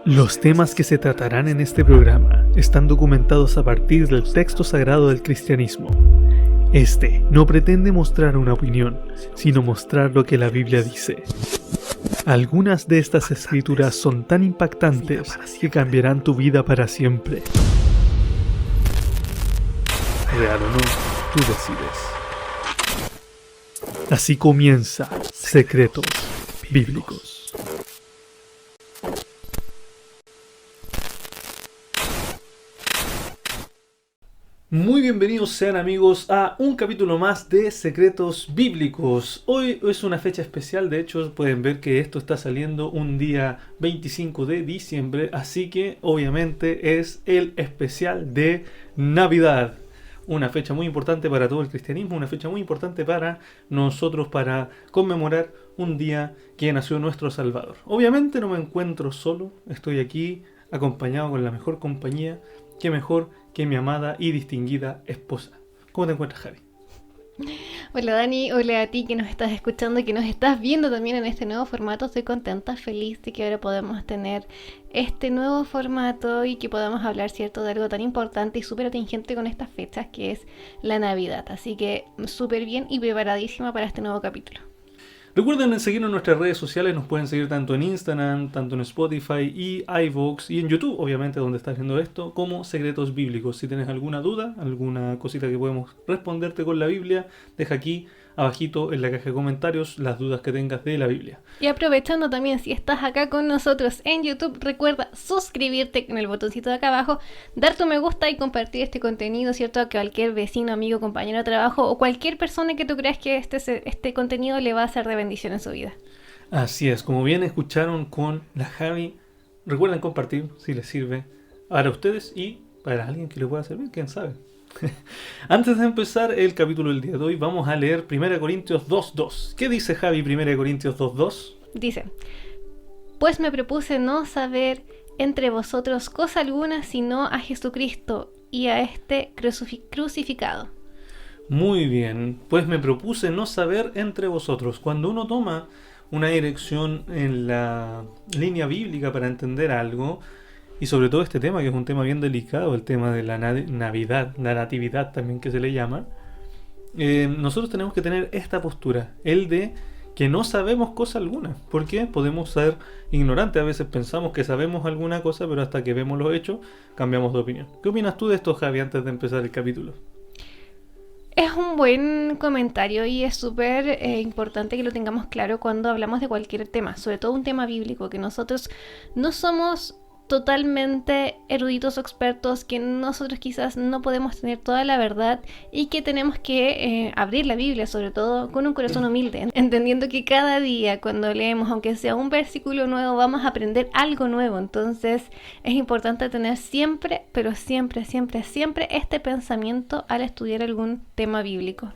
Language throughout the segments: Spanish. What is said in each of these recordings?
Los temas que se tratarán en este programa están documentados a partir del texto sagrado del cristianismo. Este no pretende mostrar una opinión, sino mostrar lo que la Biblia dice. Algunas de estas escrituras son tan impactantes que cambiarán tu vida para siempre. Real o no, tú decides. Así comienza Secretos Bíblicos. Muy bienvenidos sean amigos a un capítulo más de Secretos Bíblicos. Hoy es una fecha especial, de hecho pueden ver que esto está saliendo un día 25 de diciembre, así que obviamente es el especial de Navidad. Una fecha muy importante para todo el cristianismo, una fecha muy importante para nosotros para conmemorar un día que nació nuestro Salvador. Obviamente no me encuentro solo, estoy aquí acompañado con la mejor compañía, qué mejor que mi amada y distinguida esposa. ¿Cómo te encuentras, Javi? Hola Dani, hola a ti que nos estás escuchando y que nos estás viendo también en este nuevo formato. Estoy contenta, feliz de que ahora podamos tener este nuevo formato y que podamos hablar, cierto, de algo tan importante y súper atingente con estas fechas que es la Navidad. Así que súper bien y preparadísima para este nuevo capítulo. Recuerden seguirnos en nuestras redes sociales, nos pueden seguir tanto en Instagram, tanto en Spotify y iVoox y en YouTube, obviamente donde estás viendo esto, como Secretos Bíblicos. Si tienes alguna duda, alguna cosita que podemos responderte con la Biblia, deja aquí abajito en la caja de comentarios las dudas que tengas de la Biblia. Y aprovechando también, si estás acá con nosotros en YouTube, recuerda suscribirte con el botoncito de acá abajo, dar tu me gusta y compartir este contenido, ¿cierto? A cualquier vecino, amigo, compañero de trabajo o cualquier persona que tú creas que este contenido le va a ser de bendición en su vida. Así es, como bien escucharon con la Javi, recuerden compartir si les sirve para ustedes y para alguien que le pueda servir, quién sabe. Antes de empezar el capítulo del día de hoy, vamos a leer 1 Corintios 2.2. ¿Qué dice Javi 1 Corintios 2.2? Dice: pues me propuse no saber entre vosotros cosa alguna sino a Jesucristo y a este crucificado. Muy bien, pues me propuse no saber entre vosotros. Cuando uno toma una dirección en la línea bíblica para entender algo, y sobre todo este tema, que es un tema bien delicado, el tema de la Navidad, la natividad también que se le llama, nosotros tenemos que tener esta postura, el de que no sabemos cosa alguna. ¿Por qué? Podemos ser ignorantes, a veces pensamos que sabemos alguna cosa, pero hasta que vemos los hechos, cambiamos de opinión. ¿Qué opinas tú de esto, Javi, antes de empezar el capítulo? Es un buen comentario y es súper importante que lo tengamos claro cuando hablamos de cualquier tema, sobre todo un tema bíblico, que nosotros no somos totalmente eruditos o expertos, que nosotros quizás no podemos tener toda la verdad y que tenemos que abrir la Biblia, sobre todo con un corazón humilde, entendiendo que cada día cuando leemos, aunque sea un versículo nuevo, vamos a aprender algo nuevo. Entonces es importante tener siempre, pero siempre, siempre, siempre este pensamiento al estudiar algún tema bíblico.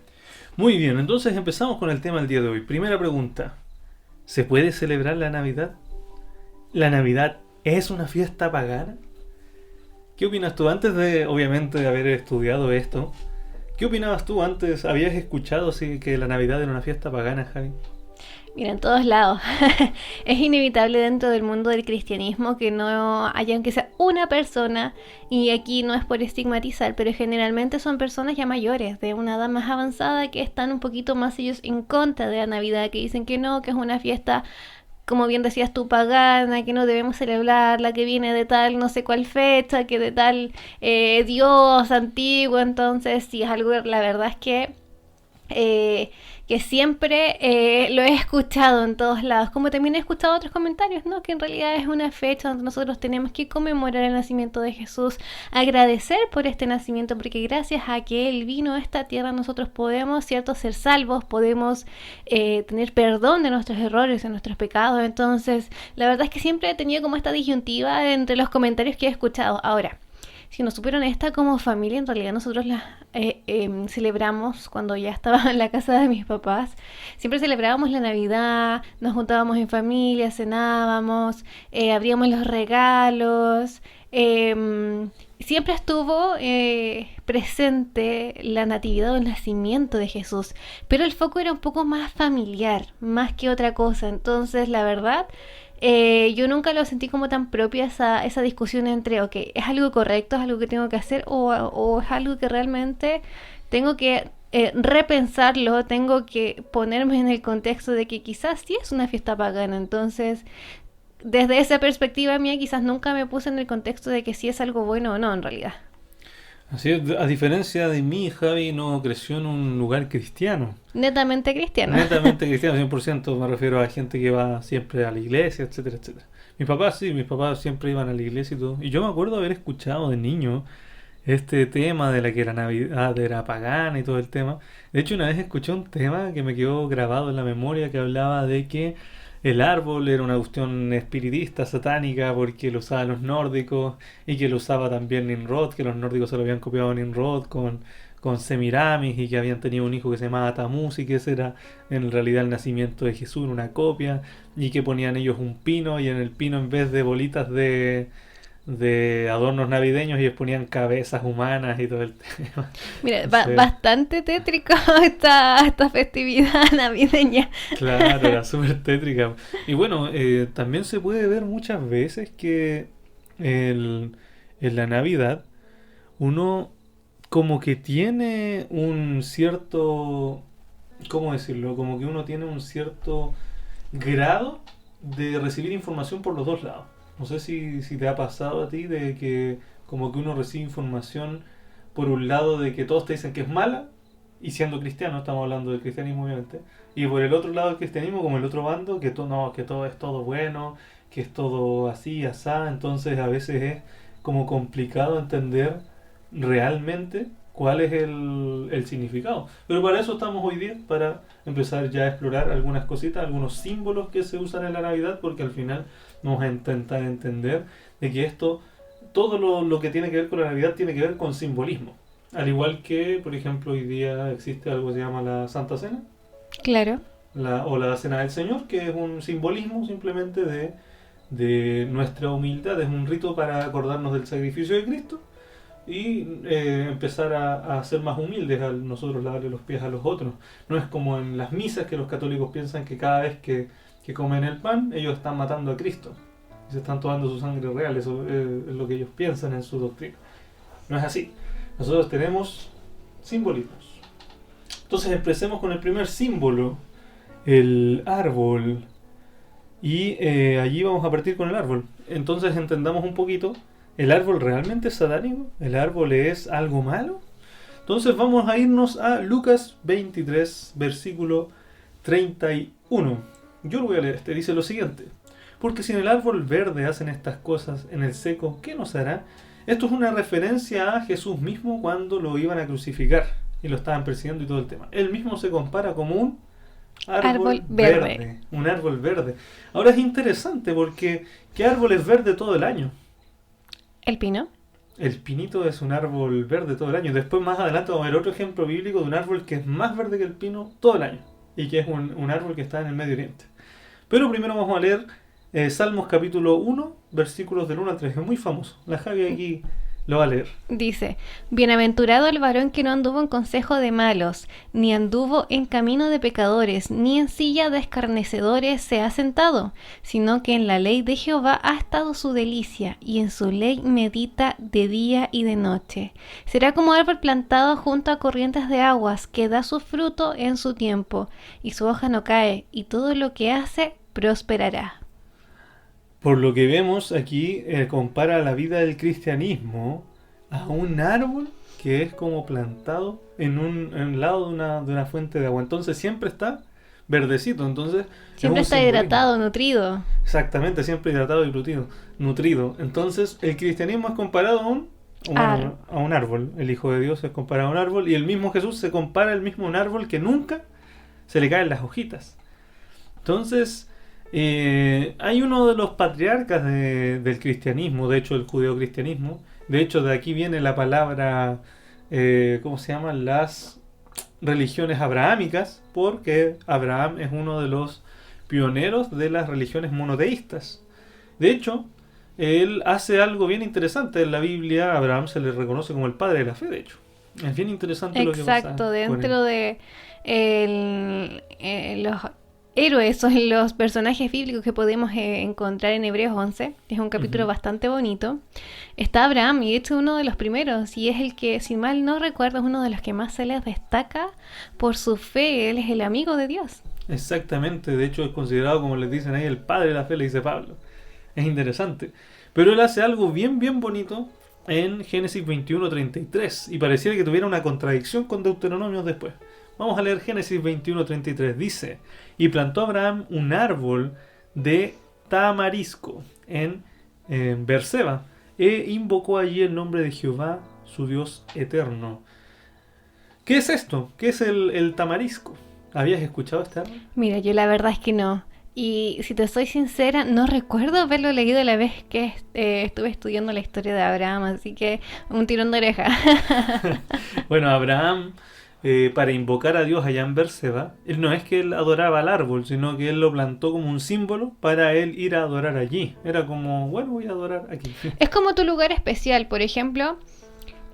Muy bien, entonces empezamos con el tema del día de hoy. Primera pregunta: ¿se puede celebrar la Navidad? ¿La Navidad es una fiesta pagana? ¿Qué opinas tú? Antes de, obviamente, de haber estudiado esto, ¿qué opinabas tú antes? ¿Habías escuchado sí, que la Navidad era una fiesta pagana, Javi? Mira, en todos lados. Es inevitable dentro del mundo del cristianismo que no haya aunque sea una persona, y aquí no es por estigmatizar, pero generalmente son personas ya mayores, de una edad más avanzada, que están un poquito más ellos en contra de la Navidad, que dicen que no, que es una fiesta, como bien decías tú, pagana, que no debemos celebrarla, que viene de tal no sé cuál fecha, que de tal dios antiguo. Entonces sí, es algo, la verdad es que siempre lo he escuchado en todos lados, como también he escuchado otros comentarios, ¿no? Que en realidad es una fecha donde nosotros tenemos que conmemorar el nacimiento de Jesús, agradecer por este nacimiento, porque gracias a que Él vino a esta tierra nosotros podemos, ¿cierto?, ser salvos, podemos tener perdón de nuestros errores, de nuestros pecados. Entonces la verdad es que siempre he tenido como esta disyuntiva entre los comentarios que he escuchado. Ahora, si nos supieron esta como familia, en realidad nosotros la celebramos cuando ya estaba en la casa de mis papás. Siempre celebrábamos la Navidad, nos juntábamos en familia, cenábamos, abríamos los regalos. Siempre estuvo presente la natividad o el nacimiento de Jesús, pero el foco era un poco más familiar, más que otra cosa. Entonces, la verdad, yo nunca lo sentí como tan propia esa discusión entre, ok, ¿es algo correcto, es algo que tengo que hacer o es algo que realmente tengo que repensarlo, tengo que ponerme en el contexto de que quizás sí es una fiesta pagana? Entonces, desde esa perspectiva mía, quizás nunca me puse en el contexto de que sí es algo bueno o no, en realidad. Así es, a diferencia de mí, Javi no creció en un lugar cristiano. Netamente cristiano. Netamente cristiano, 100%, me refiero a gente que va siempre a la iglesia, etcétera, etcétera. Mis papás sí, mis papás siempre iban a la iglesia y todo. Y yo me acuerdo haber escuchado de niño este tema de la que la Navidad era pagana y todo el tema. De hecho, una vez escuché un tema que me quedó grabado en la memoria que hablaba de que el árbol era una cuestión espiritista, satánica, porque lo usaban los nórdicos y que lo usaba también Nimrod, que los nórdicos se lo habían copiado a Nimrod con Semiramis y que habían tenido un hijo que se llamaba Tamuz y que ese era en realidad el nacimiento de Jesús, una copia, y que ponían ellos un pino y en el pino en vez de bolitas de adornos navideños ellos ponían cabezas humanas y todo el tema. Mira, Entonces, bastante tétrico esta festividad navideña. claro, era súper tétrica. Y bueno, también se puede ver muchas veces que en la Navidad uno como que tiene un cierto, ¿cómo decirlo? Como que uno tiene un cierto grado de recibir información por los dos lados. No sé si te ha pasado a ti de que como que uno recibe información por un lado de que todos te dicen que es mala, y siendo cristiano, estamos hablando del cristianismo obviamente, y por el otro lado del cristianismo, como el otro bando, que, no, que todo es todo bueno, que es todo así, asá, entonces a veces es como complicado entender realmente cuál es el significado. Pero para eso estamos hoy día, para empezar ya a explorar algunas cositas, algunos símbolos que se usan en la Navidad, porque al final vamos a intentar entender de que esto, todo lo que tiene que ver con la Navidad tiene que ver con simbolismo. Al igual que, por ejemplo, hoy día existe algo que se llama la Santa Cena, Claro. o la Cena del Señor, que es un simbolismo simplemente de nuestra humildad, es un rito para acordarnos del sacrificio de Cristo y empezar a ser más humildes al nosotros lavarle los pies a los otros. No es como en las misas que los católicos piensan que cada vez que comen el pan, ellos están matando a Cristo. Y se están tomando su sangre real, eso es lo que ellos piensan en su doctrina. No es así. Nosotros tenemos simbolismos. Entonces empecemos con el primer símbolo, el árbol. Y allí vamos a partir con el árbol. Entonces entendamos un poquito. ¿El árbol realmente es satánico? ¿El árbol es algo malo? Entonces vamos a irnos a Lucas 23, versículo 31. Yo lo voy a leer. Este dice lo siguiente. Porque si en el árbol verde hacen estas cosas, en el seco, ¿qué nos hará? Esto es una referencia a Jesús mismo cuando lo iban a crucificar y lo estaban persiguiendo y todo el tema. Él mismo se compara como un árbol verde. Un árbol verde. Ahora es interesante porque ¿qué árbol es verde todo el año? ¿El pino? El pinito es un árbol verde todo el año. Después más adelante vamos a ver otro ejemplo bíblico de un árbol que es más verde que el pino todo el año. Y que es un árbol que está en el Medio Oriente. Pero primero vamos a leer Salmos capítulo 1, versículos del 1 al 3. Es muy famoso. La Javi aquí lo va a leer. Dice, bienaventurado el varón que no anduvo en consejo de malos, ni anduvo en camino de pecadores, ni en silla de escarnecedores se ha sentado, sino que en la ley de Jehová ha estado su delicia, y en su ley medita de día y de noche. Será como árbol plantado junto a corrientes de aguas, que da su fruto en su tiempo, y su hoja no cae, y todo lo que hace prosperará. Por lo que vemos aquí, compara la vida del cristianismo a un árbol que es como plantado en un lado de una fuente de agua. Entonces siempre está verdecito. Entonces Siempre está hidratado, nutrido. Exactamente, siempre hidratado y nutrido. Entonces el cristianismo es comparado a un árbol. El Hijo de Dios es comparado a un árbol y el mismo Jesús se compara al mismo a un árbol que nunca se le caen las hojitas. Entonces hay uno de los patriarcas del cristianismo, de hecho el judeocristianismo, de hecho de aquí viene la palabra, ¿cómo se llaman? Las religiones abrahámicas, porque Abraham es uno de los pioneros de las religiones monoteístas. De hecho, él hace algo bien interesante en la Biblia. A Abraham se le reconoce como el padre de la fe, de hecho. Es bien interesante lo que pasa. Exacto, dentro de héroes son los personajes bíblicos que podemos encontrar en Hebreos 11. Es un capítulo bastante bonito. Está Abraham, y de hecho uno de los primeros, y es el que, si mal no recuerdo, es uno de los que más se les destaca por su fe. Él es el amigo de Dios. Exactamente, de hecho es considerado, como les dicen ahí, el padre de la fe, le dice Pablo. Es interesante. Pero él hace algo bien, bien bonito en Génesis 21:33, y pareciera que tuviera una contradicción con Deuteronomios después. Vamos a leer Génesis 21:33. Dice: y plantó Abraham un árbol de tamarisco en Berseba, e invocó allí el nombre de Jehová, su Dios eterno. ¿Qué es esto? ¿Qué es el tamarisco? ¿Habías escuchado este árbol? Mira, yo la verdad es que no. Y si te soy sincera, no recuerdo haberlo leído la vez que estuve estudiando la historia de Abraham, así que un tirón de oreja. Bueno, Abraham, para invocar a Dios allá en Berseba, él no es que él adoraba al árbol, sino que él lo plantó como un símbolo para él ir a adorar allí. Era como, bueno, voy a adorar aquí. Es como tu lugar especial, por ejemplo.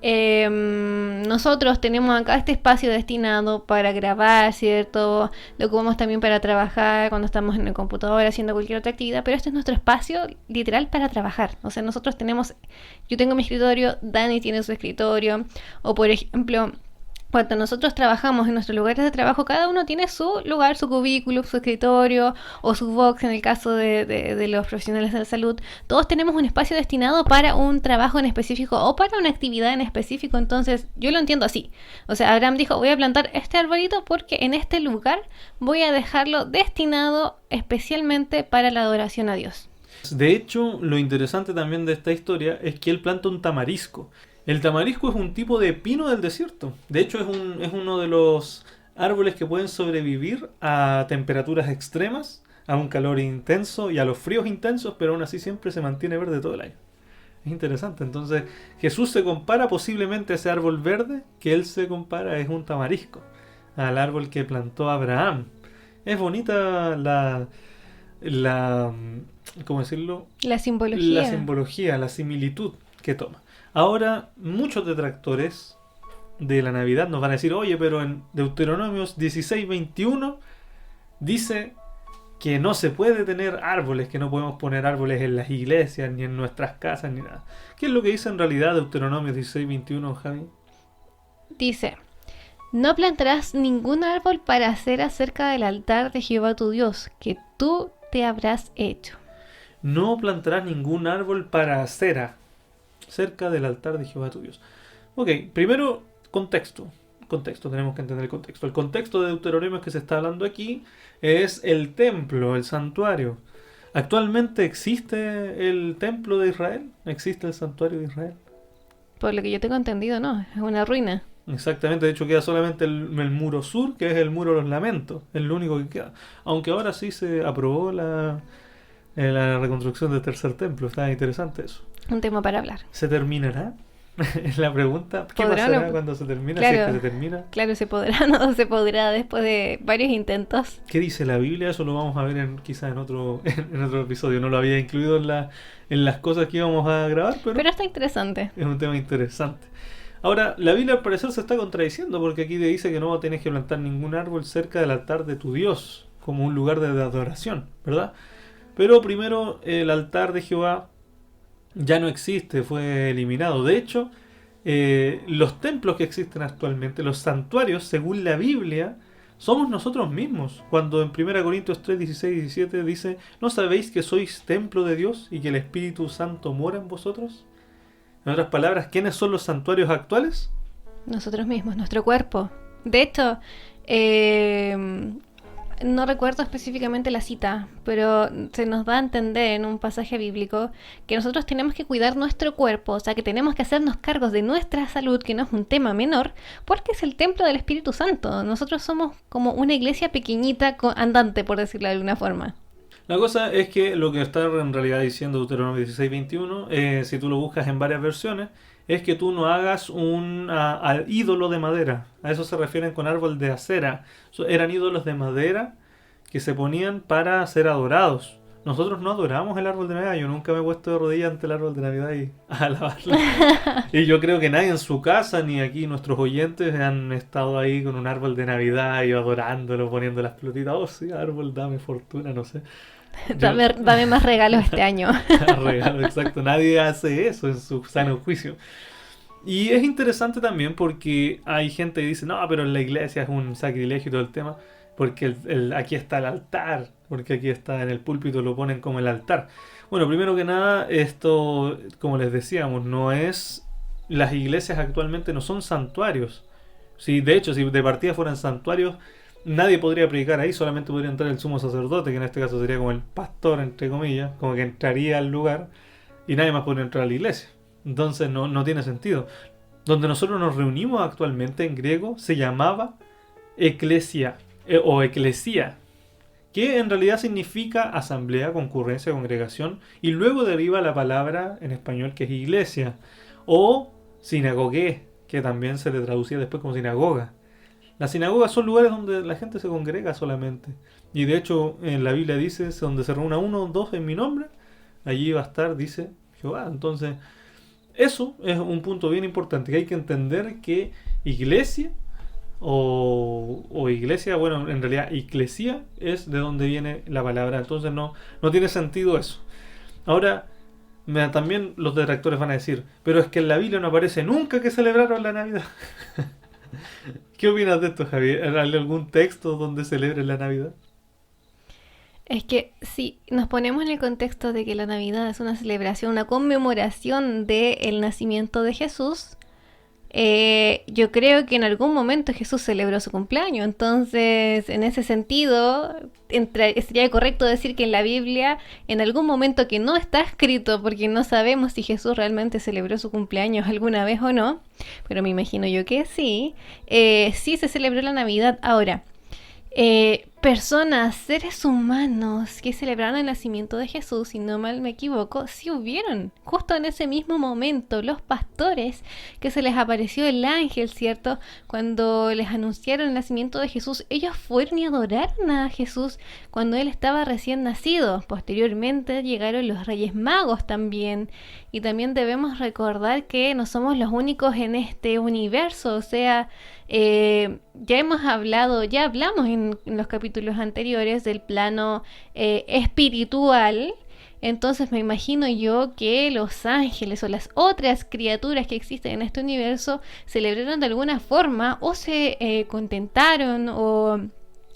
Nosotros tenemos acá este espacio destinado para grabar, ¿cierto? Lo ocupamos también para trabajar cuando estamos en el computador haciendo cualquier otra actividad, pero este es nuestro espacio literal para trabajar. O sea, nosotros tenemos, yo tengo mi escritorio, Dani tiene su escritorio, o por ejemplo, cuando nosotros trabajamos en nuestros lugares de trabajo, cada uno tiene su lugar, su cubículo, su escritorio o su box en el caso de los profesionales de la salud. Todos tenemos un espacio destinado para un trabajo en específico o para una actividad en específico. Entonces yo lo entiendo así. O sea, Abraham dijo, voy a plantar este arbolito porque en este lugar voy a dejarlo destinado especialmente para la adoración a Dios. De hecho, lo interesante también de esta historia es que él planta un tamarisco. El tamarisco es un tipo de pino del desierto. De hecho, es uno de los árboles que pueden sobrevivir a temperaturas extremas, a un calor intenso y a los fríos intensos, pero aún así siempre se mantiene verde todo el año. Es interesante. Entonces, Jesús se compara posiblemente a ese árbol verde que él se compara, es un tamarisco, al árbol que plantó Abraham. Es bonita ¿cómo decirlo? La simbología. La simbología, la similitud que toma. Ahora, muchos detractores de la Navidad nos van a decir, oye, pero en Deuteronomios 16:21 dice que no se puede tener árboles, que no podemos poner árboles en las iglesias, ni en nuestras casas, ni nada. ¿Qué es lo que dice en realidad Deuteronomios 16:21, Javi? Dice: no plantarás ningún árbol para hacer acerca del altar de Jehová tu Dios, que tú te habrás hecho. No plantarás ningún árbol para acera cerca del altar de Jehová tu Dios. Ok, primero, contexto. Tenemos que entender el contexto. El contexto de Deuteronomio que se está hablando aquí es el templo, el santuario. ¿Actualmente existe el templo de Israel? ¿Existe el santuario de Israel? Por lo que yo tengo entendido, no, es una ruina. Exactamente, de hecho queda solamente el muro sur, que es el muro de los lamentos, es lo único que queda. Aunque ahora sí se aprobó la reconstrucción del tercer templo, está interesante eso. Un tema para hablar. ¿Se terminará? Es la pregunta. ¿Qué pasará cuando se termina? Claro, si es que se termina. Claro, se podrá, no se podrá después de varios intentos. ¿Qué dice la Biblia? Eso lo vamos a ver quizás en otro episodio. No lo había incluido en las cosas que íbamos a grabar, pero está interesante. Es un tema interesante. Ahora, la Biblia al parecer se está contradiciendo porque aquí te dice que no tienes que plantar ningún árbol cerca del altar de tu Dios, como un lugar de adoración, ¿verdad? Pero primero, el altar de Jehová ya no existe, fue eliminado. De hecho, los templos que existen actualmente, los santuarios, según la Biblia, somos nosotros mismos. Cuando en 1 Corintios 3, 16 y 17 dice, ¿no sabéis que sois templo de Dios y que el Espíritu Santo mora en vosotros? En otras palabras, ¿quiénes son los santuarios actuales? Nosotros mismos, nuestro cuerpo. De hecho, no recuerdo específicamente la cita, pero se nos da a entender en un pasaje bíblico que nosotros tenemos que cuidar nuestro cuerpo, o sea que tenemos que hacernos cargos de nuestra salud, que no es un tema menor, porque es el templo del Espíritu Santo. Nosotros somos como una iglesia pequeñita andante, por decirlo de alguna forma. La cosa es que lo que está en realidad diciendo Deuteronomio 16:21, si tú lo buscas en varias versiones, es que tú no hagas al ídolo de madera. A eso se refieren con árbol de acera. Eran ídolos de madera que se ponían para ser adorados. nosotros no adoramos el árbol de Navidad. Yo nunca me he puesto de rodillas ante el árbol de Navidad y a alabarlo. Y yo creo que nadie en su casa, ni aquí nuestros oyentes, han estado ahí con un árbol de Navidad y adorándolo, poniendo las pelotitas. Oh, sí, árbol, dame fortuna, no sé. Yo, Dame más regalos este año. regalo, exacto. Nadie hace eso en su sano juicio. Y es interesante también porque hay gente que dice, no, pero en la iglesia es un sacrilegio y todo el tema, porque aquí está el altar, porque aquí está en el púlpito, lo ponen como el altar. Bueno, primero que nada, esto, como les decíamos, no es... Las iglesias actualmente no son santuarios. Si, de hecho, si de partida fueran santuarios, nadie podría predicar ahí, solamente podría entrar el sumo sacerdote, que en este caso sería como el pastor, entre comillas, como que entraría al lugar y nadie más podría entrar a la iglesia. Entonces no tiene sentido. Donde nosotros nos reunimos actualmente en griego se llamaba eclesia o eclesía, que en realidad significa asamblea, concurrencia, congregación, y luego deriva la palabra en español que es iglesia, o sinagogué, que también se le traducía después como sinagoga. Las sinagogas son lugares donde la gente se congrega solamente. Y de hecho en la Biblia dice, donde se reúna uno o dos en mi nombre, allí va a estar, dice Jehová. Entonces, eso es un punto bien importante, que hay que entender que iglesia o iglesia, bueno, en realidad eclesia es de donde viene la palabra. Entonces no tiene sentido eso. Ahora, también los detractores van a decir, pero es que en la Biblia no aparece nunca que celebraron la Navidad. ¿Qué opinas de esto, Javier? ¿Hay algún texto donde celebren la Navidad? Es que si nos ponemos en el contexto de que la Navidad es una celebración, una conmemoración del nacimiento de Jesús, yo creo que en algún momento Jesús celebró su cumpleaños. Entonces, en ese sentido, sería correcto decir que en la Biblia, en algún momento que no está escrito, porque no sabemos si Jesús realmente celebró su cumpleaños alguna vez o no, pero me imagino yo que sí, sí se celebró la Navidad. Ahora, personas, seres humanos que celebraron el nacimiento de Jesús, si no mal me equivoco, sí hubieron. Justo en ese mismo momento, los pastores que se les apareció el ángel, ¿cierto? Cuando les anunciaron el nacimiento de Jesús, ellos fueron y adoraron a Jesús cuando él estaba recién nacido. Posteriormente llegaron los Reyes Magos también. Y también debemos recordar que no somos los únicos en este universo, o sea, ya hablamos en los capítulos anteriores del plano espiritual. Entonces me imagino yo que los ángeles o las otras criaturas que existen en este universo celebraron de alguna forma o se contentaron o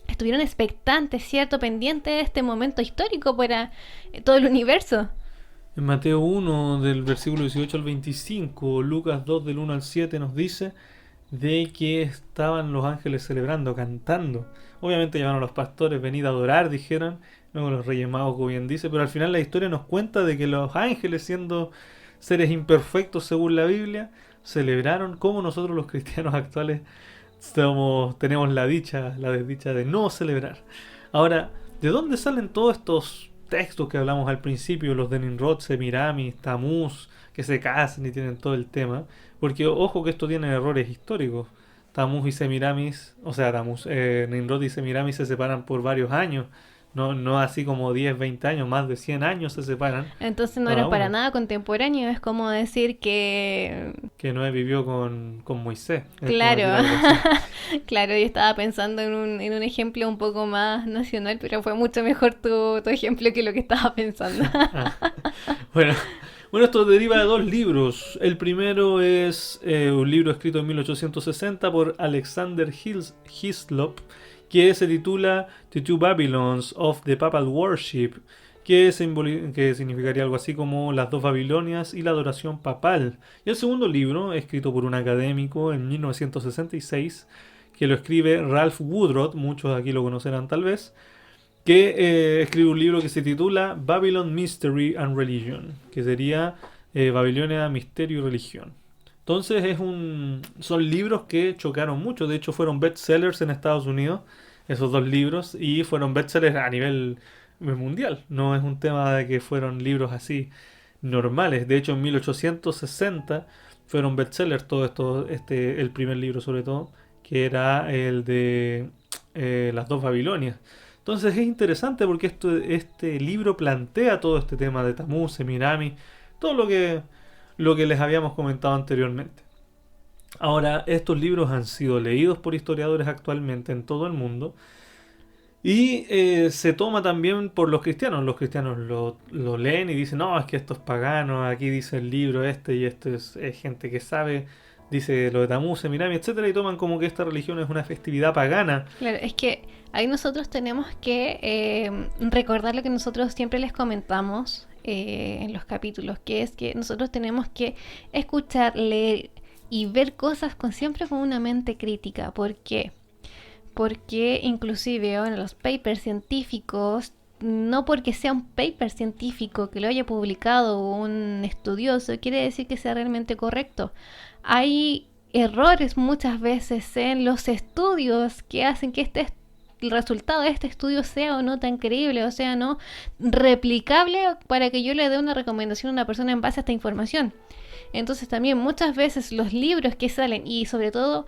estuvieron expectantes, ¿cierto? Pendientes de este momento histórico para todo el universo. En Mateo 1, del versículo 18 al 25, Lucas 2, del 1 al 7, nos dice de que estaban los ángeles celebrando, cantando. Obviamente llamaron a los pastores, venid a adorar, dijeron. Luego los Reyes Magos, como bien dice, pero al final la historia nos cuenta de que los ángeles, siendo seres imperfectos según la Biblia, celebraron como nosotros los cristianos actuales tenemos la desdicha de no celebrar. Ahora, ¿de dónde salen todos estos textos que hablamos al principio? Los de Nimrod, Semiramis, Tamuz, que se casan y tienen todo el tema. Porque ojo que esto tiene errores históricos. Tamuz y Semiramis, o sea, Nimrod y Semiramis se separan por varios años. No así como 10, 20 años, más de 100 años se separan. Entonces no Cada era para uno. nada contemporáneo, es como decir que... Que Noé vivió con Moisés. Es como Claro, decir algo así. claro, yo estaba pensando en un ejemplo un poco más nacional, pero fue mucho mejor tu ejemplo que lo que estaba pensando. Ah, bueno, esto deriva de dos libros. El primero es un libro escrito en 1860 por Alexander Hislop, que se titula The Two Babylons of the Papal Worship, que significaría algo así como las dos Babilonias y la adoración papal. Y el segundo libro, escrito por un académico en 1966, que lo escribe Ralph Woodrott, muchos aquí lo conocerán tal vez, que escribe un libro que se titula Babylon Mystery and Religion, que sería Babilonia, Misterio y Religión. Entonces son libros que chocaron mucho, de hecho fueron bestsellers en Estados Unidos, esos dos libros, y fueron bestsellers a nivel mundial. No es un tema de que fueron libros así normales. De hecho, en 1860 fueron bestsellers todo esto, el primer libro sobre todo, que era el de las dos Babilonias. Entonces es interesante porque este libro plantea todo este tema de Tammuz, Semiramis, todo lo que les habíamos comentado anteriormente. Ahora, estos libros han sido leídos por historiadores actualmente en todo el mundo y se toma también por los cristianos. Los cristianos lo leen y dicen, no, es que esto es pagano, aquí dice el libro este y esto es gente que sabe, dice lo de Tammuz, Semiramis, etcétera, y toman como que esta religión es una festividad pagana. Claro, es que ahí nosotros tenemos que recordar lo que nosotros siempre les comentamos en los capítulos, que es que nosotros tenemos que escuchar, leer y ver cosas siempre con una mente crítica. ¿Por qué? Porque inclusive en los papers científicos, no porque sea un paper científico que lo haya publicado un estudioso, quiere decir que sea realmente correcto. Hay errores muchas veces en los estudios que hacen que el resultado de este estudio sea o no tan creíble, o sea, no replicable para que yo le dé una recomendación a una persona en base a esta información. Entonces también muchas veces los libros que salen, y sobre todo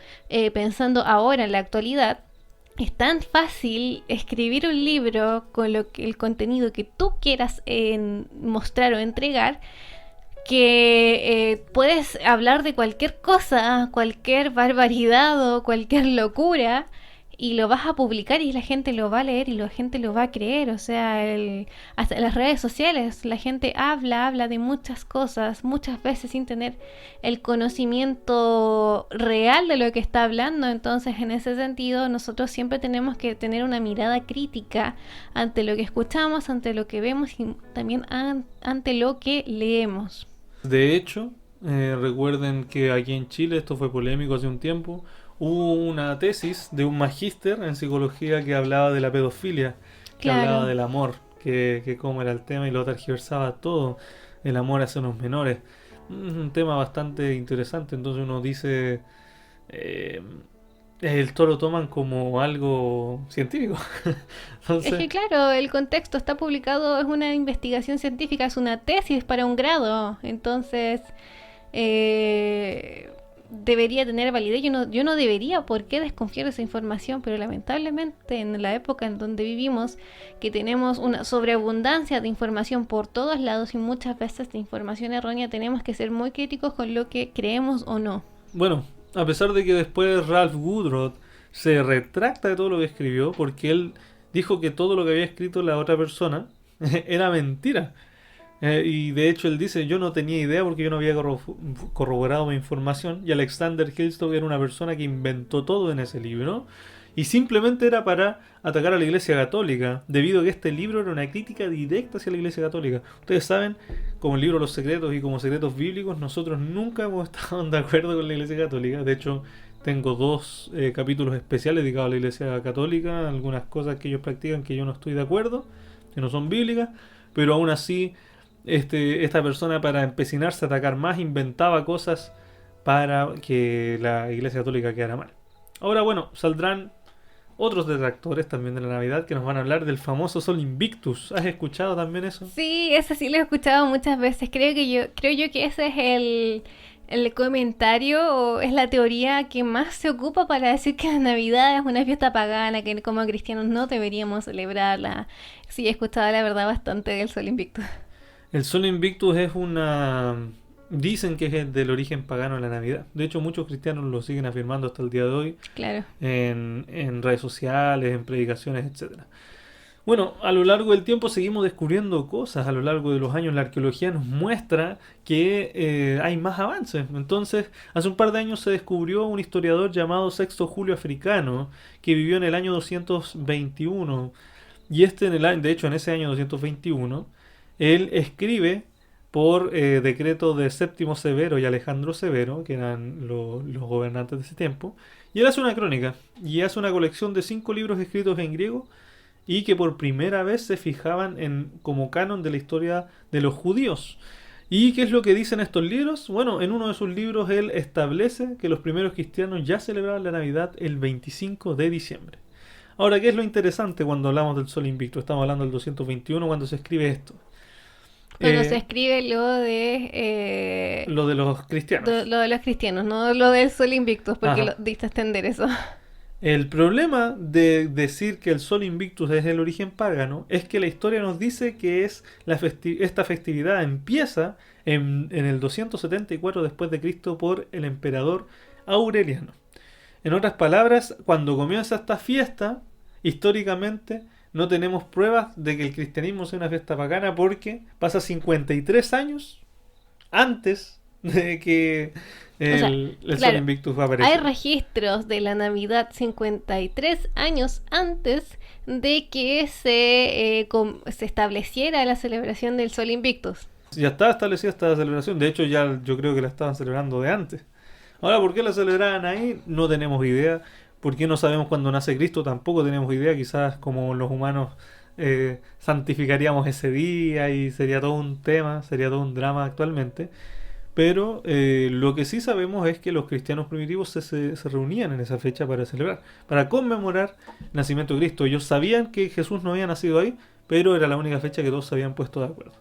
pensando ahora en la actualidad, es tan fácil escribir un libro con el contenido que tú quieras mostrar o entregar, que puedes hablar de cualquier cosa, cualquier barbaridad o cualquier locura, y lo vas a publicar y la gente lo va a leer y la gente lo va a creer. O sea, hasta en las redes sociales la gente habla de muchas cosas, muchas veces sin tener el conocimiento real de lo que está hablando. Entonces, en ese sentido, nosotros siempre tenemos que tener una mirada crítica ante lo que escuchamos, ante lo que vemos y también ante lo que leemos. De hecho, recuerden que aquí en Chile, esto fue polémico hace un tiempo, hubo una tesis de un magíster en psicología que hablaba de la pedofilia, que hablaba del amor, que cómo era el tema y lo tergiversaba todo, el amor hacia los menores. Un tema bastante interesante, entonces uno dice, esto lo toman como algo científico. Entonces, es que claro, el contexto está publicado, es una investigación científica, es una tesis para un grado, entonces debería tener validez. Yo no debería por qué desconfiar de esa información, pero lamentablemente en la época en donde vivimos, que tenemos una sobreabundancia de información por todos lados y muchas veces de información errónea, tenemos que ser muy críticos con lo que creemos o no. Bueno, a pesar de que después Ralph Woodroffe se retracta de todo lo que escribió, porque él dijo que todo lo que había escrito la otra persona era mentira. Y de hecho él dice, yo no tenía idea porque yo no había corroborado mi información, y Alexander Hillstock era una persona que inventó todo en ese libro y simplemente era para atacar a la Iglesia Católica, debido a que este libro era una crítica directa hacia la Iglesia Católica. Ustedes saben, como el libro Los Secretos y como Secretos Bíblicos, nosotros nunca hemos estado de acuerdo con la Iglesia Católica. De hecho, tengo 2 capítulos especiales dedicados a la Iglesia Católica, algunas cosas que ellos practican que yo no estoy de acuerdo, que no son bíblicas, pero aún así esta persona, para empecinarse a atacar más, inventaba cosas para que la Iglesia Católica quedara mal. Ahora, bueno, saldrán otros detractores también de la Navidad que nos van a hablar del famoso Sol Invictus. ¿Has escuchado también eso? Sí, ese sí lo he escuchado muchas veces. Creo yo que ese es el comentario o es la teoría que más se ocupa para decir que la Navidad es una fiesta pagana, que como cristianos no deberíamos celebrarla. Sí, he escuchado la verdad bastante del Sol Invictus. El Sol Invictus es dicen que es del origen pagano de la Navidad. De hecho, muchos cristianos lo siguen afirmando hasta el día de hoy. Claro. En redes sociales, en predicaciones, etcétera. Bueno, a lo largo del tiempo seguimos descubriendo cosas. A lo largo de los años la arqueología nos muestra que hay más avances. Entonces, hace un par de años se descubrió un historiador llamado Sexto Julio Africano, que vivió en el año 221. Y de hecho, en ese año 221, él escribe por decreto de Séptimo Severo y Alejandro Severo, que eran los gobernantes de ese tiempo, y él hace una crónica, y hace una colección de 5 libros escritos en griego, y que por primera vez se fijaban como canon de la historia de los judíos. ¿Y qué es lo que dicen estos libros? Bueno, en uno de sus libros él establece que los primeros cristianos ya celebraban la Navidad el 25 de diciembre. Ahora, ¿qué es lo interesante cuando hablamos del Sol Invicto? Estamos hablando del 221 cuando se escribe esto. Cuando se escribe lo de... lo de los cristianos. Lo de los cristianos, no lo del Sol Invictus, porque Ajá. diste a extender eso. El problema de decir que el Sol Invictus es el origen pagano es que la historia nos dice que esta festividad empieza en el 274 después de Cristo por el emperador Aureliano. En otras palabras, cuando comienza esta fiesta, históricamente no tenemos pruebas de que el cristianismo sea una fiesta pagana porque pasa 53 años antes de que el Sol claro, Invictus va a aparecer. hay registros de la Navidad 53 años antes de que se estableciera la celebración del Sol Invictus. Ya estaba establecida esta celebración, de hecho ya yo creo que la estaban celebrando de antes. Ahora, ¿por qué la celebraban ahí? No tenemos idea. ¿Por qué no sabemos cuándo nace Cristo? Tampoco tenemos idea. Quizás como los humanos santificaríamos ese día y sería todo un tema, sería todo un drama actualmente. Pero lo que sí sabemos es que los cristianos primitivos se reunían en esa fecha para celebrar, para conmemorar el nacimiento de Cristo. Ellos sabían que Jesús no había nacido ahí, pero era la única fecha que todos se habían puesto de acuerdo.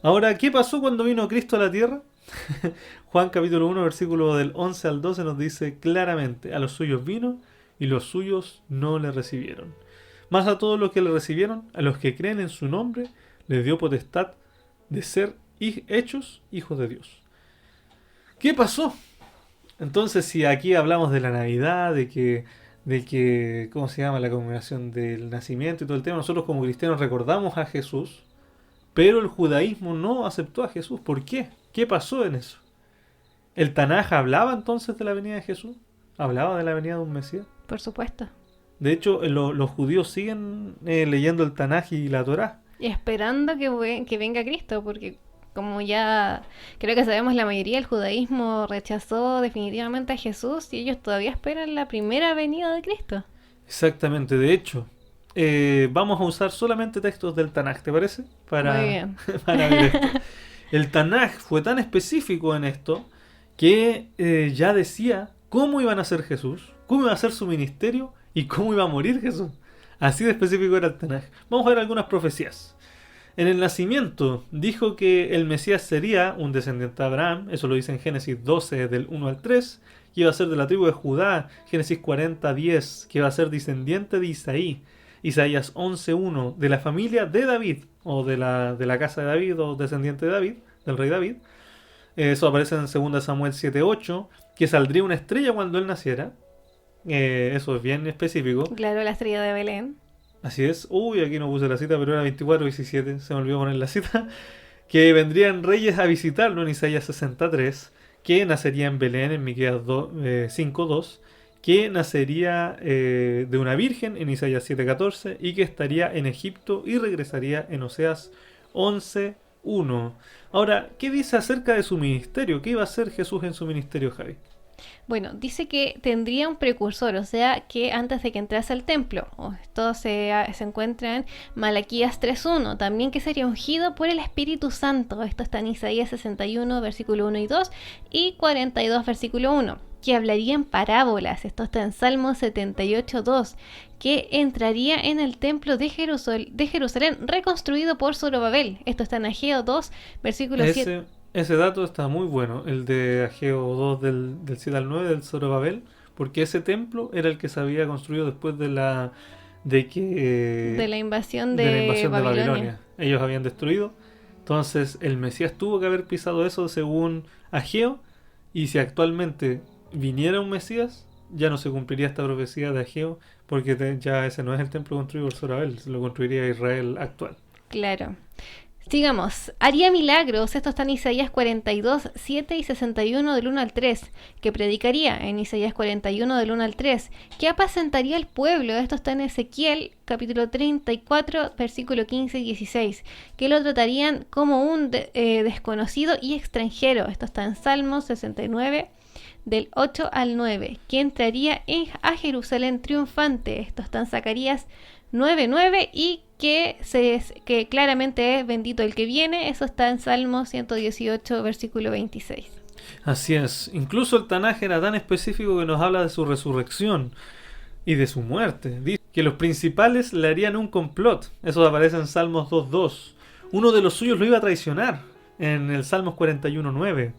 Ahora, ¿qué pasó cuando vino Cristo a la tierra? Juan capítulo 1, versículo del 11 al 12 nos dice claramente: a los suyos vino y los suyos no le recibieron. Más a todos los que le recibieron, a los que creen en su nombre, les dio potestad de ser hechos hijos de Dios. ¿Qué pasó? Entonces, si aquí hablamos de la Navidad, de que ¿cómo se llama? La conmemoración del nacimiento y todo el tema, nosotros como cristianos recordamos a Jesús, pero el judaísmo no aceptó a Jesús. ¿Por qué? ¿Qué pasó en eso? ¿El Tanaj hablaba entonces de la venida de Jesús? ¿Hablaba de la venida de un Mesías? Por supuesto. De hecho, los judíos siguen leyendo el Tanaj y la Torá. Y esperando que venga Cristo, porque como ya creo que sabemos, la mayoría del judaísmo rechazó definitivamente a Jesús y ellos todavía esperan la primera venida de Cristo. Exactamente, de hecho, vamos a usar solamente textos del Tanaj, ¿te parece? Muy bien. Para ver esto. El Tanaj fue tan específico en esto que ya decía cómo iba a nacer Jesús, cómo iba a ser su ministerio y cómo iba a morir Jesús. Así de específico era el Tanaj. Vamos a ver algunas profecías. En el nacimiento dijo que el Mesías sería un descendiente de Abraham, eso lo dice en Génesis 12 del 1 al 3, que iba a ser de la tribu de Judá, Génesis 40, 10, que iba a ser descendiente de Isaí, Isaías 11.1, de la familia de David, o de la casa de David, o descendiente de David, del rey David. Eso aparece en 2 Samuel 7.8, que saldría una estrella cuando él naciera. Eso es bien específico. Claro, la estrella de Belén. Así es. Uy, aquí no puse la cita, pero era 24:17, se me olvidó poner la cita. Que vendrían reyes a visitarlo en Isaías 63, que nacería en Belén en Miqueas 5.2, que nacería de una virgen en Isaías 7.14 y que estaría en Egipto y regresaría en Oseas 11.1. Ahora, ¿qué dice acerca de su ministerio? ¿Qué iba a hacer Jesús en su ministerio, Javi? Bueno, dice que tendría un precursor, o sea, que antes de que entrase al templo, esto se encuentra en Malaquías 3.1, también que sería ungido por el Espíritu Santo. Esto está en Isaías 61, versículo 1 y 2, y 42, versículo 1, que hablaría en parábolas. Esto está en Salmo 78.2, que entraría en el templo de Jerusalén reconstruido por Zorobabel. Esto está en Ageo 2, versículo 7. Ese dato está muy bueno, el de Ageo 2 del 7 al 9 del Zorobabel, porque ese templo era el que se había construido después de la invasión de Babilonia. Ellos habían destruido, entonces el Mesías tuvo que haber pisado eso según Ageo, y si actualmente viniera un Mesías, ya no se cumpliría esta profecía de Ageo, porque ya ese no es el templo construido por Zorobabel, se lo construiría Israel actual. Claro. Sigamos, haría milagros, esto está en Isaías 42, 7 y 61 del 1 al 3, que predicaría en Isaías 41 del 1 al 3, que apacentaría al pueblo, esto está en Ezequiel capítulo 34, versículo 15 y 16, que lo tratarían como un desconocido y extranjero, esto está en Salmos 69, del 8 al 9, que entraría a Jerusalén triunfante, esto está en Zacarías 9.9 y que claramente es bendito el que viene, eso está en Salmo 118, versículo 26. Así es, incluso el Tanaj era tan específico que nos habla de su resurrección y de su muerte. Dice que los principales le harían un complot, eso aparece en Salmos 2.2. Uno de los suyos lo iba a traicionar en el Salmos 41.9.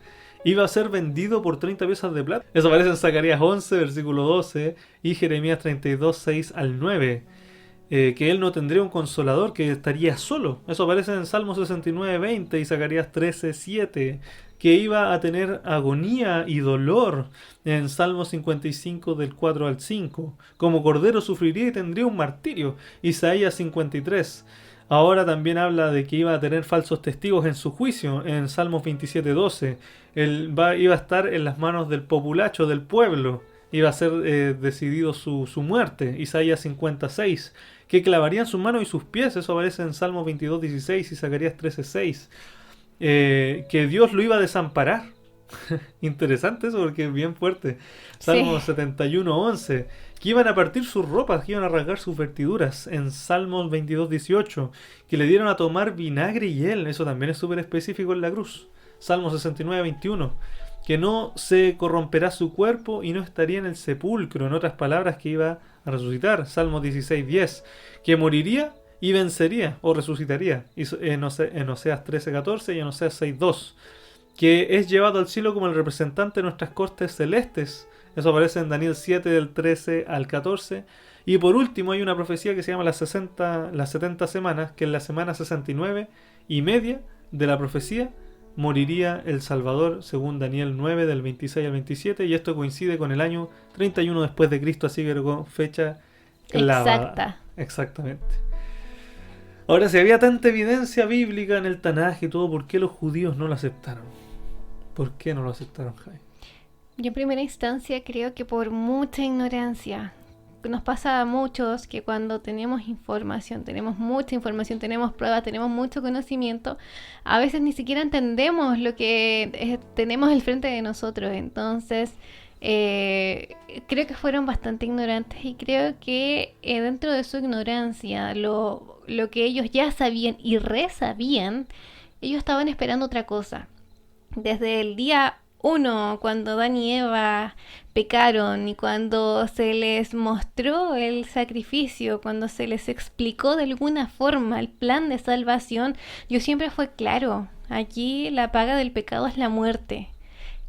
iba a ser vendido por 30 piezas de plata. Eso aparece en Zacarías 11, versículo 12, y Jeremías 32, 6 al 9. Que él no tendría un consolador, que estaría solo. Eso aparece en Salmo 69, 20 y Zacarías 13, 7. Que iba a tener agonía y dolor en Salmo 55 del 4 al 5. Como cordero sufriría y tendría un martirio. Isaías 53. Ahora también habla de que iba a tener falsos testigos en su juicio en Salmos 27, 12. Él iba a estar en las manos del populacho, del pueblo. Iba a ser decidido su muerte. Isaías 56. Que clavarían sus manos y sus pies. Eso aparece en Salmos 22, 16 y Zacarías 13, 6. Que Dios lo iba a desamparar. Interesante eso porque es bien fuerte. Salmos 71, 11. Que iban a partir sus ropas, que iban a rasgar sus vestiduras. En Salmos 22, 18. Que le dieron a tomar vinagre y hiel. Eso también es súper específico en la cruz. Salmos 69, 21. Que no se corromperá su cuerpo y no estaría en el sepulcro. En otras palabras, que iba a resucitar. Salmos 16, 10. Que moriría y vencería o resucitaría. En Oseas 13, 14 y en Oseas 6, 2. Que es llevado al cielo como el representante de nuestras cortes celestes. Eso aparece en Daniel 7 del 13 al 14. Y por último hay una profecía que se llama las 70 semanas, que en la semana 69 y media de la profecía moriría el Salvador, según Daniel 9 del 26 al 27, y esto coincide con el año 31 después de Cristo, así que con fecha clavada. Exacta. Exactamente. Ahora, si había tanta evidencia bíblica en el Tanaj y todo, ¿por qué los judíos no lo aceptaron? ¿Por qué no lo aceptaron, Jai? Yo en primera instancia creo que por mucha ignorancia. Nos pasa a muchos que cuando tenemos información, tenemos mucha información, tenemos pruebas, tenemos mucho conocimiento, a veces ni siquiera entendemos lo que tenemos al frente de nosotros. Entonces, creo que fueron bastante ignorantes y creo que dentro de su ignorancia, lo que ellos ya sabían y resabían, ellos estaban esperando otra cosa. Desde el día 1, cuando Adán y Eva pecaron y cuando se les mostró el sacrificio, cuando se les explicó de alguna forma el plan de salvación, yo siempre fue claro, aquí la paga del pecado es la muerte.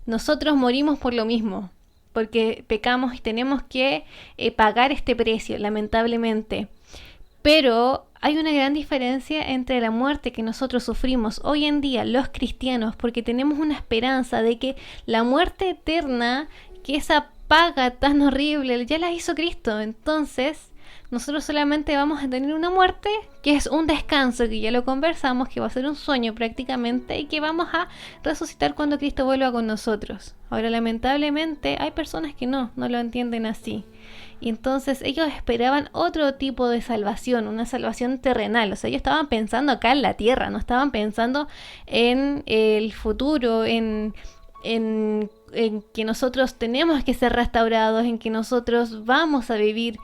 Nosotros morimos por lo mismo, porque pecamos y tenemos que pagar este precio, lamentablemente. Pero hay una gran diferencia entre la muerte que nosotros sufrimos hoy en día, los cristianos, porque tenemos una esperanza de que la muerte eterna, que esa paga tan horrible, ya la hizo Cristo. Entonces, nosotros solamente vamos a tener una muerte que es un descanso, que ya lo conversamos, que va a ser un sueño prácticamente y que vamos a resucitar cuando Cristo vuelva con nosotros. Ahora, lamentablemente, hay personas que no lo entienden así. Y entonces ellos esperaban otro tipo de salvación, una salvación terrenal. O sea, ellos estaban pensando acá en la tierra, no estaban pensando en el futuro, en que nosotros tenemos que ser restaurados, en que nosotros vamos a vivir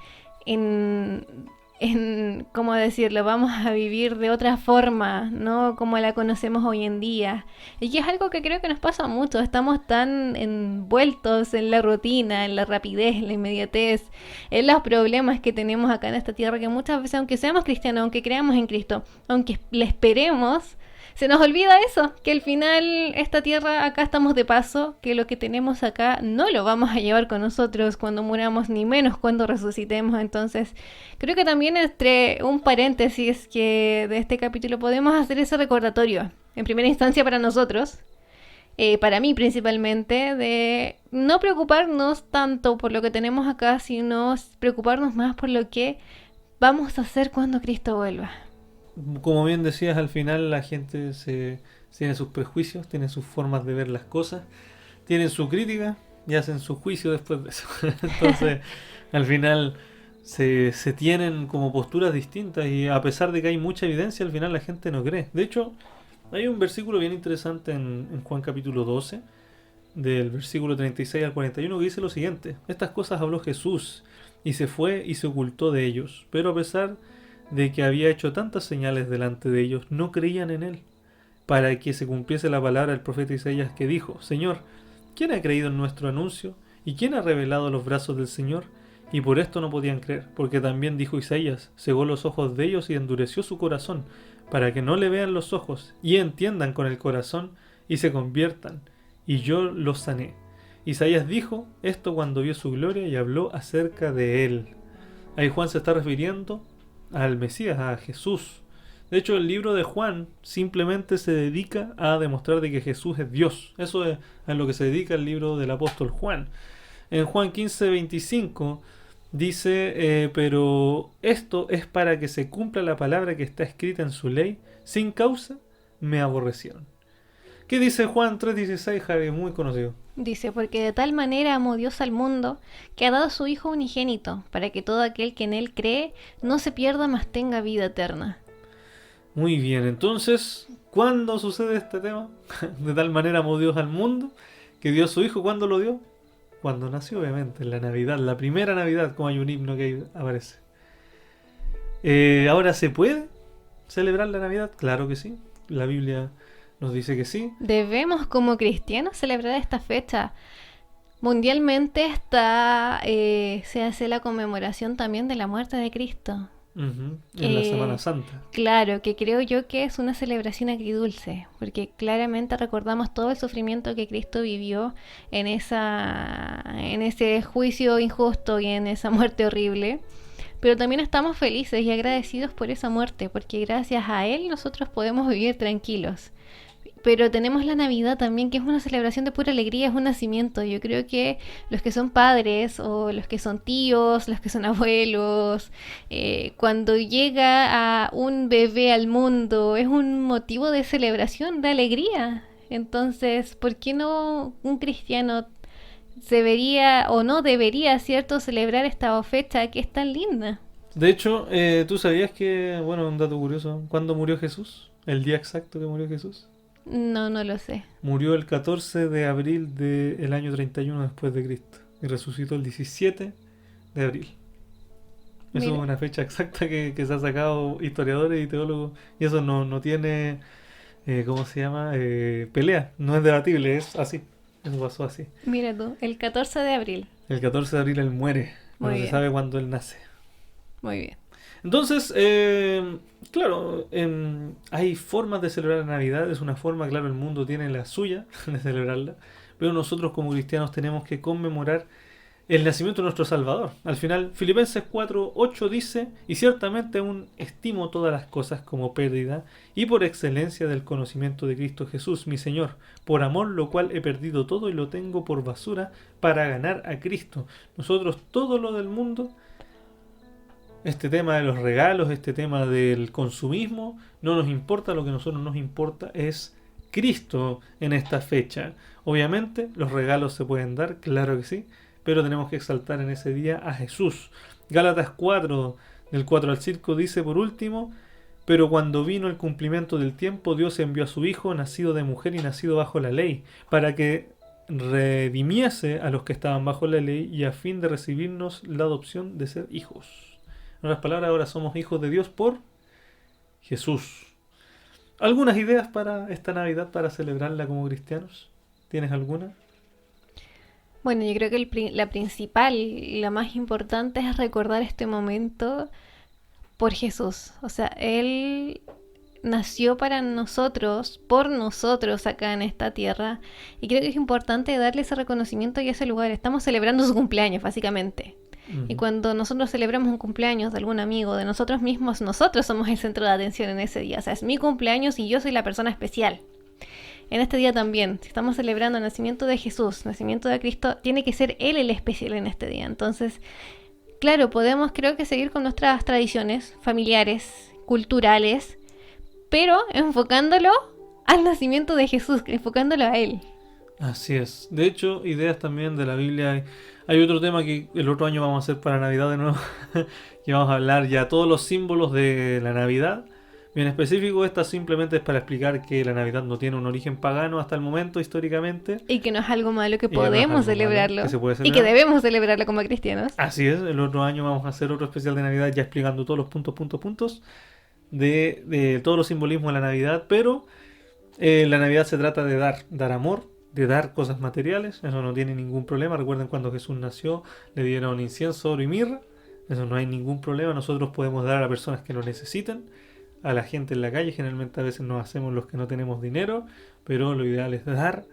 ¿cómo decirlo? Vamos a vivir de otra forma, no como la conocemos hoy en día. Y que es algo que creo que nos pasa mucho. Estamos tan envueltos en la rutina, en la rapidez, en la inmediatez, en los problemas que tenemos acá en esta tierra, que muchas veces, aunque seamos cristianos, aunque creamos en Cristo, aunque le esperemos, se nos olvida eso, que al final esta tierra, acá estamos de paso, que lo que tenemos acá no lo vamos a llevar con nosotros cuando muramos, ni menos cuando resucitemos. Entonces, creo que también entre un paréntesis que de este capítulo podemos hacer ese recordatorio, en primera instancia para nosotros, para mí principalmente, de no preocuparnos tanto por lo que tenemos acá, sino preocuparnos más por lo que vamos a hacer cuando Cristo vuelva. Como bien decías, al final la gente tiene sus prejuicios, tiene sus formas de ver las cosas, tienen su crítica y hacen su juicio después de eso. Entonces, al final se tienen como posturas distintas y a pesar de que hay mucha evidencia, al final la gente no cree. De hecho, hay un versículo bien interesante en Juan capítulo 12, del versículo 36 al 41, que dice lo siguiente: estas cosas habló Jesús y se fue y se ocultó de ellos, pero a pesar de que había hecho tantas señales delante de ellos, no creían en él, para que se cumpliese la palabra del profeta Isaías, que dijo: Señor, ¿quién ha creído en nuestro anuncio? ¿Y quién ha revelado los brazos del Señor? Y por esto no podían creer, porque también dijo Isaías: cegó los ojos de ellos y endureció su corazón, para que no le vean los ojos, y entiendan con el corazón, y se conviertan, y yo lo sané. Isaías dijo esto cuando vio su gloria y habló acerca de él. Ahí Juan se está refiriendo al Mesías, a Jesús. De hecho, el libro de Juan simplemente se dedica a demostrar de que Jesús es Dios. Eso es a lo que se dedica el libro del apóstol Juan. En Juan 15:25 dice, pero esto es para que se cumpla la palabra que está escrita en su ley. Sin causa me aborrecieron. ¿Qué dice Juan 3:16, Javi? Muy conocido. Dice, porque de tal manera amó Dios al mundo, que ha dado a su Hijo unigénito, para que todo aquel que en Él cree no se pierda, mas tenga vida eterna. Muy bien, entonces, ¿cuándo sucede este tema? De tal manera amó Dios al mundo, que dio a su Hijo. ¿Cuándo lo dio? Cuando nació, obviamente, en la Navidad, la primera Navidad, como hay un himno que ahí aparece. ¿Ahora se puede celebrar la Navidad? Claro que sí, la Biblia nos dice que sí. Debemos como cristianos celebrar esta fecha. Mundialmente se hace la conmemoración también de la muerte de Cristo. En la Semana Santa. Claro, que creo yo que es una celebración agridulce, porque claramente recordamos todo el sufrimiento que Cristo vivió en ese juicio injusto y en esa muerte horrible. Pero también estamos felices y agradecidos por esa muerte, porque gracias a Él nosotros podemos vivir tranquilos. Pero tenemos la Navidad también, que es una celebración de pura alegría, es un nacimiento. Yo creo que los que son padres o los que son tíos, los que son abuelos, cuando llega a un bebé al mundo, es un motivo de celebración, de alegría. Entonces, ¿por qué no un cristiano debería o no debería, cierto, celebrar esta fecha que es tan linda? De hecho, ¿tú sabías que, bueno, un dato curioso, ¿cuándo murió Jesús? El día exacto que murió Jesús. No, no lo sé. Murió el 14 de abril del año 31 después de Cristo y resucitó el 17 de abril. Eso Mira. es una fecha exacta que se ha sacado historiadores y teólogos, y eso no tiene, ¿cómo se llama? Pelea, no es debatible, es así. Eso pasó así. Mira tú, el 14 de abril. El 14 de abril él muere, Muy no se bien. sabe cuándo él nace. Muy bien. Entonces, claro, hay formas de celebrar la Navidad, es una forma, claro, el mundo tiene la suya de celebrarla, pero nosotros como cristianos tenemos que conmemorar el nacimiento de nuestro Salvador. Al final, Filipenses 4:8 dice, y ciertamente aún estimo todas las cosas como pérdida, y por excelencia del conocimiento de Cristo Jesús, mi Señor, por amor lo cual he perdido todo y lo tengo por basura para ganar a Cristo. Nosotros todo lo del mundo, este tema de los regalos, este tema del consumismo, no nos importa. Lo que a nosotros nos importa es Cristo en esta fecha. Obviamente los regalos se pueden dar, claro que sí, pero tenemos que exaltar en ese día a Jesús. Gálatas 4, del 4 al 5 dice por último, pero cuando vino el cumplimiento del tiempo, Dios envió a su Hijo, nacido de mujer y nacido bajo la ley, para que redimiese a los que estaban bajo la ley y a fin de recibirnos la adopción de ser hijos. En otras palabras, ahora somos hijos de Dios por Jesús. ¿Algunas ideas para esta Navidad, para celebrarla como cristianos? ¿Tienes alguna? Bueno, yo creo que la principal, la más importante es recordar este momento por Jesús. O sea, Él nació para nosotros, por nosotros acá en esta tierra. Y creo que es importante darle ese reconocimiento y ese lugar. Estamos celebrando su cumpleaños, básicamente. Y cuando nosotros celebramos un cumpleaños de algún amigo, de nosotros mismos, nosotros somos el centro de atención en ese día. O sea, es mi cumpleaños y yo soy la persona especial. En este día también, si estamos celebrando el nacimiento de Jesús, nacimiento de Cristo, tiene que ser Él el especial en este día. Entonces, claro, podemos creo que seguir con nuestras tradiciones familiares, culturales, pero enfocándolo al nacimiento de Jesús, enfocándolo a Él. Así es. De hecho, ideas también de la Biblia. Hay otro tema que el otro año vamos a hacer para Navidad de nuevo, que vamos a hablar ya todos los símbolos de la Navidad. Bien específico, esta simplemente es para explicar que la Navidad no tiene un origen pagano hasta el momento, históricamente. Y que no es algo malo, que Y que no es podemos algo celebrarlo. malo, que se puede Y que celebrar. debemos celebrarlo como cristianos. Así es, el otro año vamos a hacer otro especial de Navidad ya explicando todos los puntos de todos los simbolismos de la Navidad, pero la Navidad se trata de dar amor, de dar cosas materiales, eso no tiene ningún problema. Recuerden cuando Jesús nació, le dieron incienso, oro y mirra, eso no hay ningún problema. Nosotros podemos dar a personas que lo necesiten, a la gente en la calle. Generalmente a veces nos hacemos los que no tenemos dinero, pero lo ideal es dar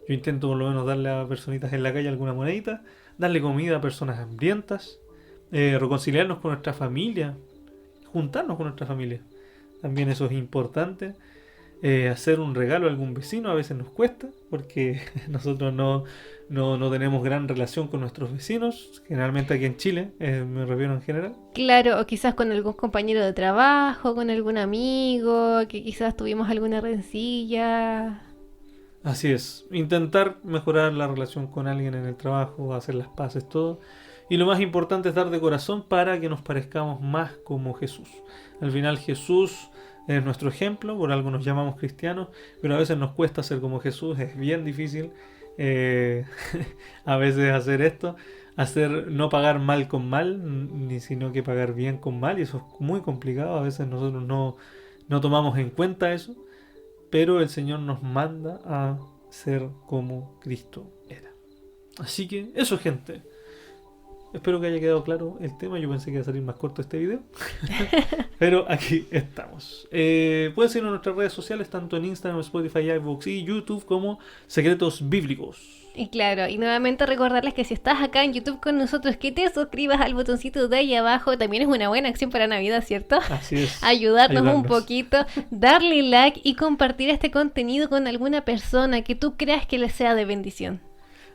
Yo intento por lo menos darle a personitas en la calle alguna monedita, darle comida a personas hambrientas, reconciliarnos con nuestra familia, juntarnos con nuestra familia. También eso es importante. Hacer un regalo a algún vecino a veces nos cuesta porque nosotros no tenemos gran relación con nuestros vecinos, generalmente aquí en Chile, me refiero en general. Claro, o quizás con algún compañero de trabajo, con algún amigo, que quizás tuvimos alguna rencilla. Así es, intentar mejorar la relación con alguien en el trabajo, hacer las paces, todo. Y lo más importante es dar de corazón para que nos parezcamos más como Jesús. Al final Jesús es nuestro ejemplo, por algo nos llamamos cristianos, pero a veces nos cuesta ser como Jesús, es bien difícil a veces hacer esto, hacer no pagar mal con mal, ni sino que pagar bien con mal, y eso es muy complicado, a veces nosotros no tomamos en cuenta eso, pero el Señor nos manda a ser como Cristo era. Así que eso, gente. Espero que haya quedado claro el tema. Yo pensé que iba a salir más corto este video. Pero aquí estamos. Pueden seguirnos en nuestras redes sociales, tanto en Instagram, Spotify, iVoox y YouTube, como Secretos Bíblicos. Y claro, y nuevamente recordarles que si estás acá en YouTube con nosotros, que te suscribas al botoncito de ahí abajo. También es una buena acción para Navidad, ¿cierto? Así es. Ayudarnos un poquito, darle like y compartir este contenido con alguna persona que tú creas que les sea de bendición.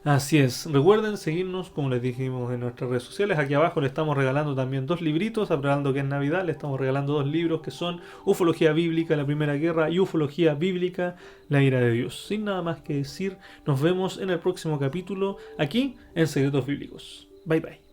Así es. Recuerden seguirnos, como les dijimos, en nuestras redes sociales. Aquí abajo le estamos regalando también 2 libritos, hablando que es Navidad. Le estamos regalando 2 libros que son Ufología Bíblica, la Primera Guerra, y Ufología Bíblica, la Ira de Dios. Sin nada más que decir, nos vemos en el próximo capítulo aquí en Secretos Bíblicos. Bye bye.